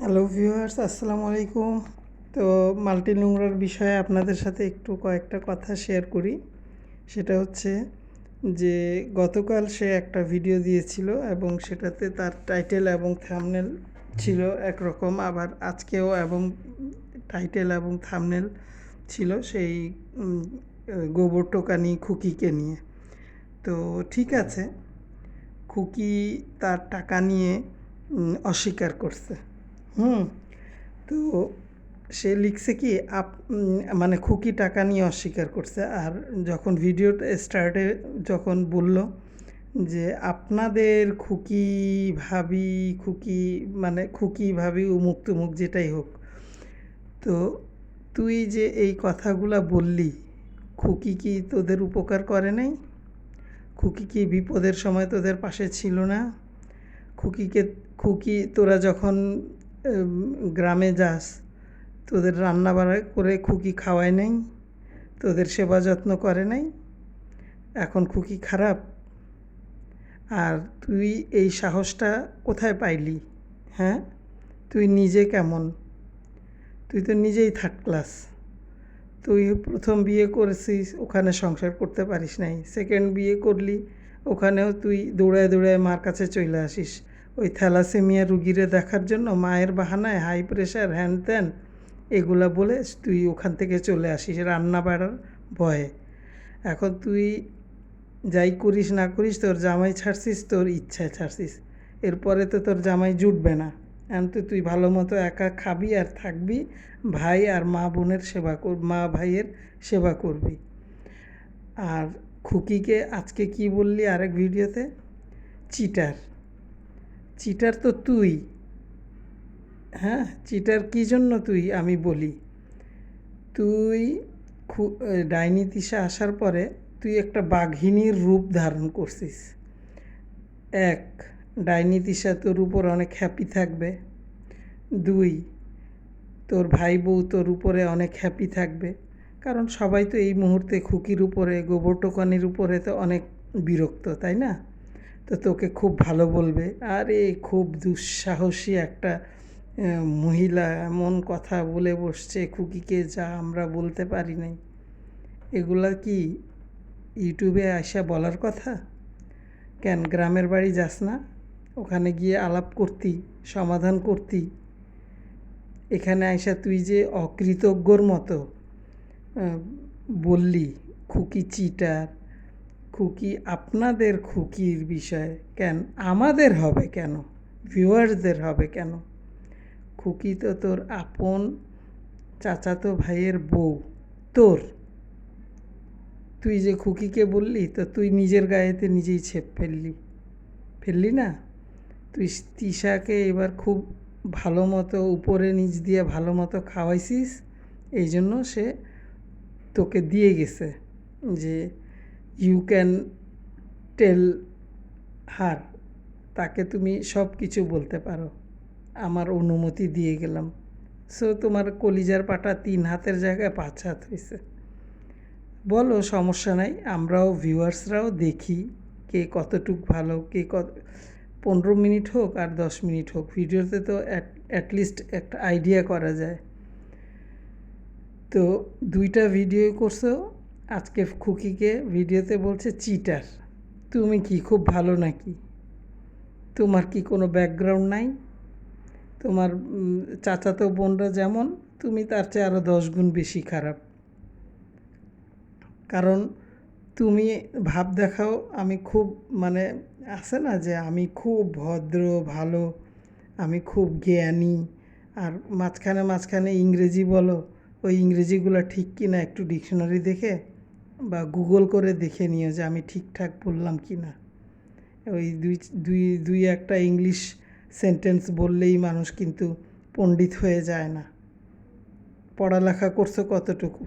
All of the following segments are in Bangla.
হ্যালো ভিউয়ার্স, আসসালামু আলাইকুম। তো মাল্টি নোংরার বিষয়ে আপনাদের সাথে একটু কয়েকটা কথা শেয়ার করি। সেটা হচ্ছে যে গতকাল সে একটা ভিডিও দিয়েছিল এবং সেটাতে তার টাইটেল এবং থাম্বনেল ছিল একরকম, আবার আজকেও এবং টাইটেল এবং থাম্বনেল ছিল সেই গোবর টোকানি খুকিকে নিয়ে। তো ঠিক আছে, খুকি তার টাকা নিয়ে অস্বীকার করছে। হুম তো সে লিখছে কি মানে খুকি টাকা নিয়ে অস্বীকার করছে। আর যখন ভিডিওটা স্টার্টে যখন বলল যে আপনাদের খুকি ভাবি, খুকি মানে খুকি ভাবি উমুক তুমুক যেটাই হোক, তো তুই যে এই কথাগুলা বললি, খুকি কি তোদের উপকার করে নাই? খুকি কি বিপদের সময় তোদের পাশে ছিল না? খুকিকে খুকি তোরা যখন গ্রামে যাস, তোদের রান্না বাড়া করে খুকি খাওয়ায় নাই? তোদের সেবা যত্ন করে নাই? এখন খুকি খারাপ? আর তুই এই সাহসটা কোথায় পাইলি? হ্যাঁ, তুই নিজে কেমন? তুই তো নিজেই থার্ড ক্লাস। তুই প্রথম বিয়ে করেছিস, ওখানে সংসার করতে পারিস নাই। সেকেন্ড বিয়ে করলি, ওখানেও তুই দৌড়ায় দৌড়ায় মার কাছে চলে আসিস ওই থ্যালাসেমিয়া রুগীরে দেখার জন্য। মায়ের বাহানায় হাই প্রেশার হ্যান ত্যান এগুলা বলে তুই ওখান থেকে চলে আসিস রান্না বাড়ার ভয়ে। এখন তুই যাই করিস না করিস, তোর জামাই ছাড়ছিস, তোর ইচ্ছায় ছাড়ছিস। এরপরে তো তোর জামাই জুটবে না। এখন তো তুই ভালো মতো একা খাবি আর থাকবি, ভাই আর মা বোনের সেবা মা ভাইয়ের সেবা করবি। আর খুকিকে আজকে কি বললি আরেক ভিডিওতে? চিটার। চিটার তো তুই। হ্যাঁ, চিটার কী জন্য তুই আমি বলি। তুই ডাইনি তিশা আসার পরে তুই একটা বাঘিনীর রূপ ধারণ করছিস। এক, ডাইনি তিশা তোর উপর অনেক হ্যাপি থাকবে। দুই, তোর ভাই বউ তোর উপরে অনেক হ্যাপি থাকবে, কারণ সবাই তো এই মুহূর্তে খুকির উপরে, গোবর টোকানির উপরে তো অনেক বিরক্ত, তাই না? তো তোকে খুব ভালো বলবে। আরে খুব দুঃসাহসী একটা মহিলা এমন কথা বলে বসছে খুকিকে, যা আমরা বলতে পারি নাই। এগুলা কি ইউটিউবে আসা বলার কথা? কেন গ্রামের বাড়ি যাস না? ওখানে গিয়ে আলাপ করতি, সমাধান করতি। এখানে আইসা তুই যে অকৃতজ্ঞর মতো বললি খুকি চিটার, খুকি আপনাদের খুকির বিষয় কেন আমাদের হবে, কেন ভিউয়ার্সদের হবে কেন? খুকি তো তোর আপন চাচাতো ভাইয়ের বউ তোর। তুই যে খুকিকে বললি, তো তুই নিজের গায়েতে নিজেই ছেপ ফেললি না? তুই তিশাকে এবার খুব ভালো মতো উপরে নিচ দিয়ে ভালো মতো খাওয়াইছিস, এই জন্য সে তোকে দিয়ে গেছে যে ইউ ক্যান টেল হার, তাকে তুমি সব কিছু বলতে পারো, আমার অনুমতি দিয়ে গেলাম। সো তোমার কলিজার পাটা 3 হাতের জায়গায় 5 হাত হয়েছে। বলো, সমস্যা নাই, আমরাও ভিউয়ার্সরাও দেখি কে কতটুক ভালো, কে কত 15 মিনিট হোক আর 10 মিনিট হোক, ভিডিওতে তো অ্যাটলিস্ট একটা আইডিয়া করা যায়। তো 2টা ভিডিও করছো, আজকে খুকিকে ভিডিওতে বলছে চিটার। তুমি কি খুব ভালো নাকি? তোমার কি কোনো ব্যাকগ্রাউন্ড নাই? তোমার চাচাতো বোনরা যেমন, তুমি তার চেয়ে আরও 10 গুণ বেশি খারাপ। কারণ তুমি ভাব দেখাও আমি খুব, মানে আছে না যে আমি খুব ভদ্র ভালো, আমি খুব জ্ঞানী, আর মাঝখানে মাঝখানে ইংরেজি বলো। ওই ইংরেজিগুলো ঠিক কি না একটু ডিকশনারি দেখে বা গুগল করে দেখে নিও যে আমি ঠিকঠাক বললাম কি না। ওই দুই দুই দুই একটা ইংলিশ সেন্টেন্স বললেই মানুষ কিন্তু পণ্ডিত হয়ে যায় না। পড়ালেখা করছো কতটুকু?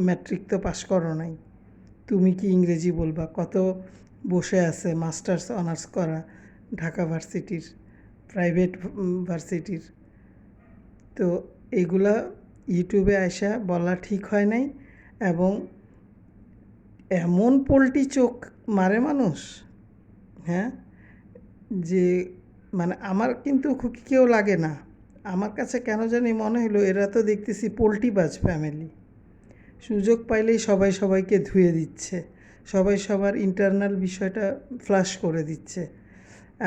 ম্যাট্রিক তো পাস করো নাই, তুমি কি ইংরেজি বলবা? কত বসে আছে মাস্টার্স অনার্স করা ঢাকা ভার্সিটির, প্রাইভেট ভার্সিটির। তো এগুলা ইউটিউবে আসা বলা ঠিক হয় নাই। এবং এমন পোল্টি চোখ মারে মানুষ, হ্যাঁ, যে মানে আমার কিন্তু খুকিকেও লাগে না, আমার কাছে কেন জানি মনে হলো এরা তো দেখতেছি পোল্ট্রিবাজ ফ্যামিলি। সুযোগ পাইলেই সবাই সবাইকে ধুয়ে দিচ্ছে, সবাই সবার ইন্টারনাল বিষয়টা ফ্লাশ করে দিচ্ছে।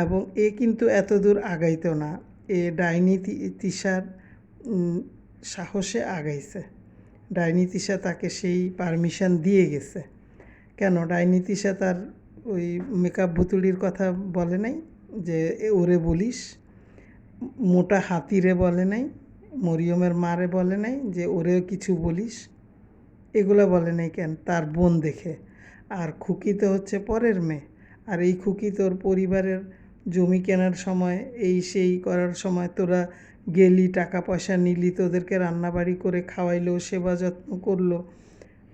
এবং এ কিন্তু এত দূর আগাইতো না, এ ডাইনি তিশার সাহসে আগাইছে। ডাইনি তিশা তাকে সেই পারমিশন দিয়ে গেছে। কেন ডাইনি তিশা তার ওই মেকআপ ভুতুড়ির কথা বলে নাই যে ওরে বলিস? মোটা হাতিরে বলে নাই? মরিয়মের মারে বলে নাই যে ওরেও কিছু বলিস? এগুলো বলে নাই কেন? তার বোন দেখে। আর খুকি তো হচ্ছে পরের মেয়ে, আর এই খুকি তোর পরিবারের জমি কেনার সময় এই সেই করার সময় তোরা গেলি, টাকা পয়সা নিলি, তোদেরকে রান্নাবাড়ি করে খাওয়াইলো, সেবা যত্ন করলো।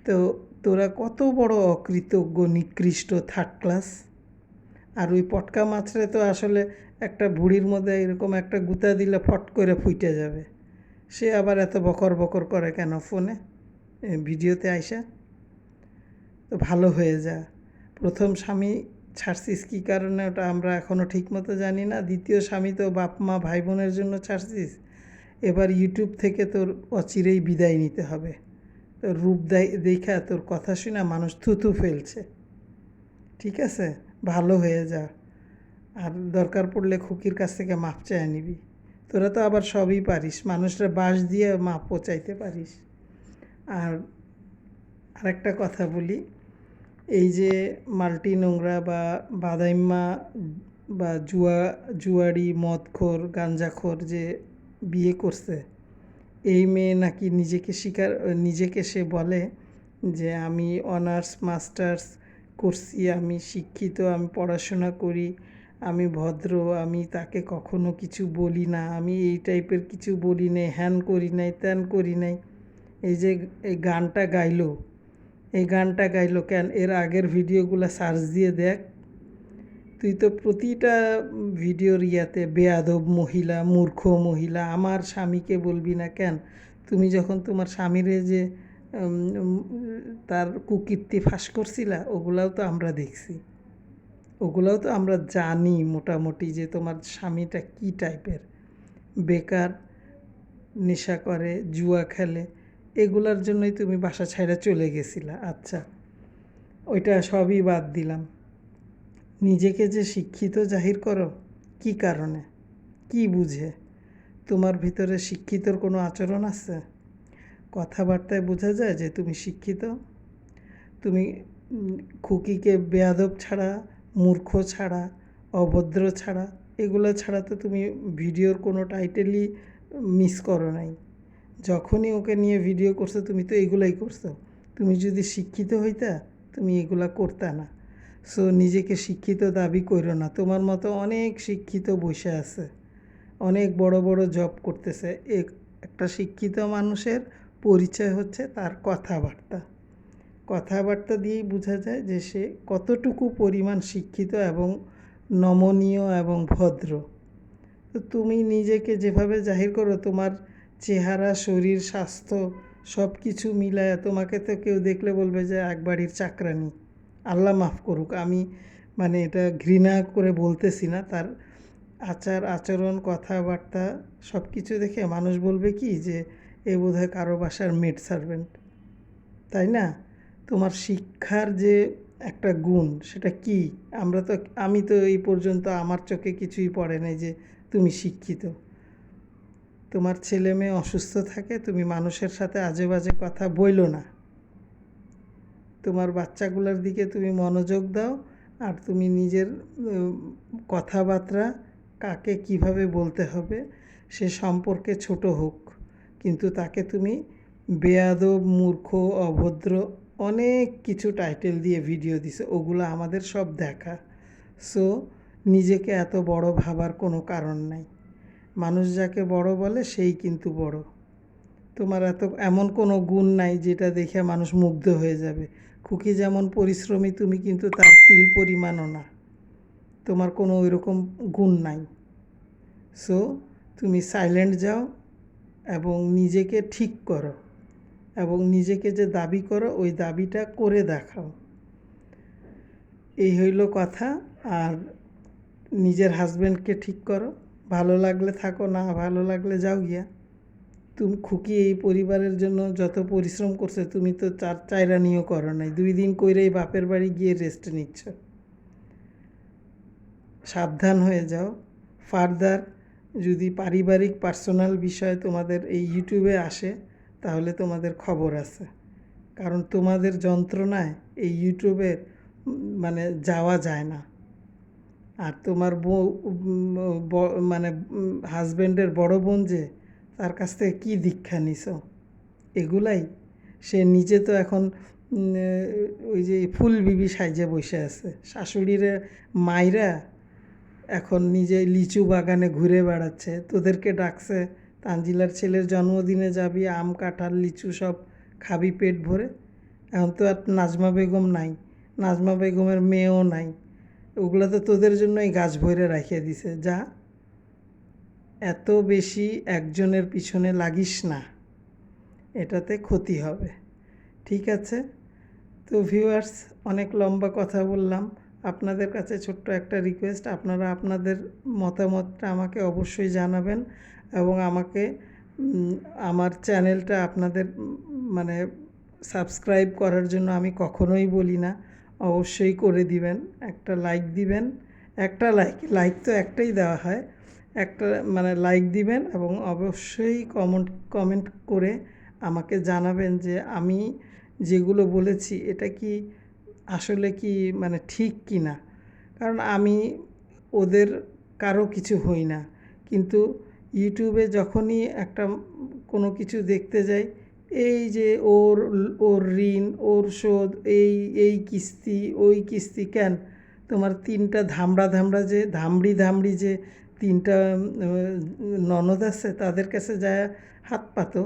তো তোরা কত বড় অকৃতজ্ঞ, নিকৃষ্ট, থার্ড ক্লাস। আর ওই পটকা মাছরে তো আসলে একটা ভুঁড়ির মধ্যে এরকম একটা গুঁতা দিলে ফট করে ফুটে যাবে। সে আবার এত বকর বকর করে কেন ফোনে, ভিডিওতে আইসা? তো ভালো হয়ে যা। প্রথম স্বামী ছাড়ছিস কী কারণে ওটা আমরা এখনও ঠিকমতো জানি না। দ্বিতীয় স্বামী তো বাপ মা ভাই বোনের জন্য ছাড়ছিস। এবার ইউটিউব থেকে তোর অচিরেই বিদায় নিতে হবে। তোর রূপ দেখা তোর কথা শুনে মানুষ থুথু ফেলছে। ঠিক আছে, ভালো হয়ে যা। আর দরকার পড়লে খুকির কাছ থেকে মাপ চায় নিবি। তোরা তো আবার সবই পারিস, মানুষরা বাঁশ দিয়ে মাপ পচাইতে পারিস। আর আরেকটা কথা বলি, এই যে মাল্টি নোংরা বা বাদাইম্মা বা জুয়ারি, মদখোর, গাঞ্জাখোর যে বিয়ে করছে, এই মেয়ে নাকি নিজেকে সে বলে যে আমি অনার্স মাস্টার্স করছি, আমি শিক্ষিত, আমি পড়াশোনা করি, আমি ভদ্র, আমি তাকে কখনো কিছু বলি না, আমি এই টাইপের কিছু বলি নাই, হ্যান করি নাই, ত্যান করি নাই। এই যে এই গানটা গাইলো কেন? এর আগের ভিডিওগুলো সার্চ দিয়ে দেখ। তুই তো প্রতিটা ভিডিওর ইয়াতে বেয়াদব মহিলা, মূর্খ মহিলা, আমার স্বামীকে বলবি না কেন? তুমি যখন তোমার স্বামীরে যে তার কুকীর্তি ফাঁস করছিলা, ওগুলাও তো আমরা দেখছি, ওগুলাও তো আমরা জানি মোটামুটি যে তোমার স্বামীটা কী টাইপের। বেকার, নেশা করে, জুয়া খেলে, এগুলার জন্যই তুমি বাসা ছাইড়া চলে গেছিলা। আচ্ছা, ওইটা সবই বাদ দিলাম। নিজেকে যে শিক্ষিত জাহির করো, কি কারণে, কি বুঝে? তোমার ভিতরে শিক্ষিতর কোনো আচরণ আছে? কথাবার্তায় বোঝা যায় যে তুমি শিক্ষিত? তুমি খুকিকে বেয়াদব ছাড়া, মূর্খ ছাড়া, অভদ্র ছাড়া, এগুলো ছাড়া তো তুমি ভিডিওর কোনো টাইটেলই মিস করো নাই। যখনই ওকে নিয়ে ভিডিও করছো তুমি তো এগুলাই করছো। তুমি যদি শিক্ষিত হইতা তুমি এগুলা করতা না। সো নিজেকে শিক্ষিত দাবি করো না। তোমার মতো অনেক শিক্ষিত বসে আছে, অনেক বড় বড় জব করতেছে। একটা শিক্ষিত মানুষের পরিচয় হচ্ছে তার কথাবার্তা দিয়েই বোঝা যায় যে সে কতটুকু পরিমাণ শিক্ষিত এবং নমনীয় এবং ভদ্র। তো তুমি নিজেকে যেভাবে জাহির করো, তোমার চেহারা, শরীর, স্বাস্থ্য সব কিছু মিলায় তোমাকে তো কেউ দেখলে বলবে যে এক বাড়ির চাকরানি। আল্লাহ মাফ করুক, আমি মানে এটা ঘৃণা করে বলতেছি না, তার আচার আচরণ, কথাবার্তা সব কিছু দেখে মানুষ বলবে কি যে এ বোধহয় কারো বাসার মেড সার্ভেন্ট, তাই না? তোমার শিক্ষার যে একটা গুণ, সেটা কি? আমি তো এই পর্যন্ত আমার চোখে কিছুই পড়ে নাই যে তুমি শিক্ষিত। তোমার ছেলে মেয়ে অসুস্থ থাকে, তুমি মানুষের সাথে আজে বাজে কথা বইলো না। তোমার বাচ্চাগুলোর দিকে তুমি মনোযোগ দাও, আর তুমি নিজের কথাবার্তা কাকে কিভাবে বলতে হবে সে সম্পর্কে ছোট হোক, কিন্তু তাকে তুমি বেয়াদব, মূর্খ, অভদ্র অনেক কিছু টাইটেল দিয়ে ভিডিও দিছে, ওগুলো আমাদের সব দেখা। সো নিজেকে এত বড় ভাবার কোনো কারণ নাই। মানুষ যাকে বড় বলে সেই কিন্তু বড়। তোমার এমন কোনো গুণ নাই যেটা দেখে মানুষ মুগ্ধ হয়ে যাবে। খুকি যেমন পরিশ্রমী, তুমি কিন্তু তার তিল পরিমাণও না। তোমার কোনো ওইরকম গুণ নাই। সো তুমি সাইলেন্ট যাও এবং নিজেকে ঠিক করো, এবং নিজেকে যে দাবি করো ওই দাবিটা করে দেখাও। এই হইল কথা। আর নিজের হাজব্যান্ডকে ঠিক করো, ভালো লাগলে থাকো, না ভালো লাগলে যাও গিয়া। তুমি খুকি এই পরিবারের জন্য যত পরিশ্রম করছে, তুমি তো চাইরানিও করো নাই, 2 দিন কইরেই বাপের বাড়ি গিয়ে রেস্ট নিচ্ছ। সাবধান হয়ে যাও। ফার্দার যদি পারিবারিক পার্সোনাল বিষয় তোমাদের এই ইউটিউবে আসে, তাহলে তোমাদের খবর আছে। কারণ তোমাদের যন্ত্রণায় এই ইউটিউবের মানে যাওয়া যায় না। আর তোমার বউ মানে হাজব্যান্ডের বড় বোন যে, তার কাছ থেকে কী দীক্ষা নিছো এগুলাই। সে নিজে তো এখন ওই যে ফুল বিবি সাইজে বসে আছে, শাশুড়িরে মাইরা এখন নিজে লিচু বাগানে ঘুরে বেড়াচ্ছে। তোদেরকে ডাকছে তানজিলার ছেলের জন্মদিনে যাবি, আম কাঁঠাল লিচু সব খাবি পেট ভরে। এখন তো আর নাজমা বেগম নাই, নাজমা বেগমের মেয়েও নাই, ওগুলো তো তোদের জন্যই গাছ ভরে রাখিয়ে দিছে। যা, এত বেশি একজনের পিছনে লাগিস না, এটাতে ক্ষতি হবে। ঠিক আছে? তো ভিউয়ার্স, অনেক লম্বা কথা বললাম। আপনাদের কাছে ছোট্ট একটা রিকোয়েস্ট, আপনারা আপনাদের মতামতটা আমাকে অবশ্যই জানাবেন, এবং আমাকে আমার চ্যানেলটা আপনাদের মানে সাবস্ক্রাইব করার জন্য আমি কখনোই বলি না, অবশ্যই করে দিবেন। একটা লাইক দিবেন, একটা লাইক তো একটাই দেওয়া হয়, একটা মানে লাইক দিবেন, এবং অবশ্যই কমেন্ট করে আমাকে জানাবেন যে আমি যেগুলো বলেছি এটা কি আসলে কি মানে ঠিক কি না। কারণ আমি ওদের কারো কিছু হই না, কিন্তু ইউটিউবে যখনই একটা কোনো কিছু দেখতে যাই, এই যে ওর ঋণ, ওর শোধ, এই কিস্তি, ওই কিস্তি, কেন তোমার 3টা ধামড়া যে ধামড়ি যে 3টা ননদ আছে, তাদের কাছে যায় হাত পাতো।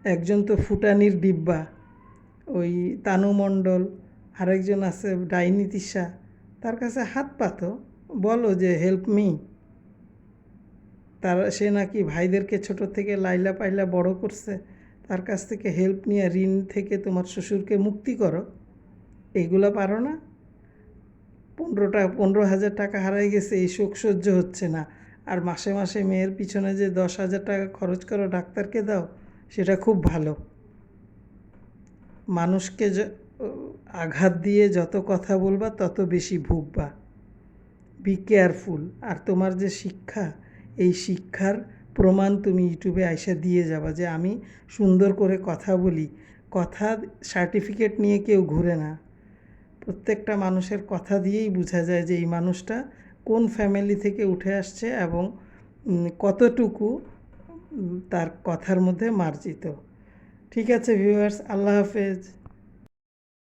একজন তো ফুটানির ডিব্বা, ওই তানু মণ্ডল, আরেকজন আছে ডাইনি তিশা, তার কাছে হাত পাতো, বলো যে হেল্প মি। সে নাকি ভাইদেরকে ছোট থেকে লাইলা পাইলা বড় করছে, তার কাছ থেকে হেল্প নিয়ে ঋণ থেকে তোমার শ্বশুরকে মুক্তি করো। এইগুলা পারো না? 15,000 টাকা হারাই গেছে, এই শোক সহ্য হচ্ছে না, আর মাসে মাসে মেয়ের পিছনে যে 10,000 টাকা খরচ করো ডাক্তারকে দাও, সেটা খুব ভালো। মানুষকে আঘাত দিয়ে যত কথা বলবা তত বেশি ভুগবা। Be careful. আর তোমার যে শিক্ষা, এই শিক্ষার প্রমাণ তুমি ইউটিউবে আইসা দিয়ে যাবা যে আমি সুন্দর করে কথা বলি। কথা সার্টিফিকেট নিয়ে কেউ ঘুরে না। প্রত্যেকটা মানুষের কথা দিয়েই বোঝা যায় যে এই মানুষটা কোন ফ্যামিলি থেকে উঠে আসছে এবং কতটুকু তার কথার মধ্যে মার্জিত। ঠিক আছে ভিউয়ার্স, আল্লাহ হাফেজ।